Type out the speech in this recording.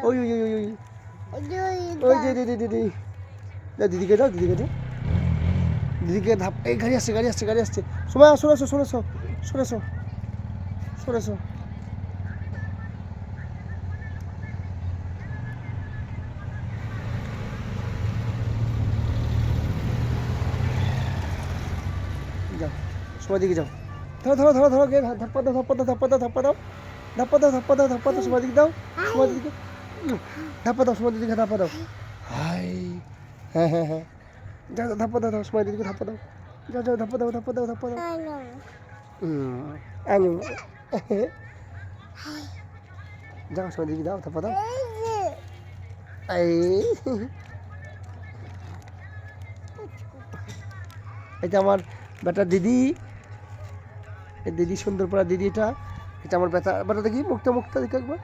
ওই ওই ওই ওই ওই দিদিকে দাও দিদিকে ধাপ। এই গাড়ি আসছে সময় সরেছো যাও সময় দিকে যাও। ধরো গে ধাপ্পা দাও সময় দিকে দাও সময় দিকে ধাপ্পা দাও। হাই হ্যাঁ যাও ধাপ্পা দাও সময় দিকে ধাপ্পা দাও। যাও ধাপ্পা দাও যাও সময় দিকে দাও ধাপ্পা দাও। এটা আমার বেটা দিদি, দিদি সুন্দর পড়া দিদি। এটা আমার বেটা দেখি মুখটা দেখি একবার।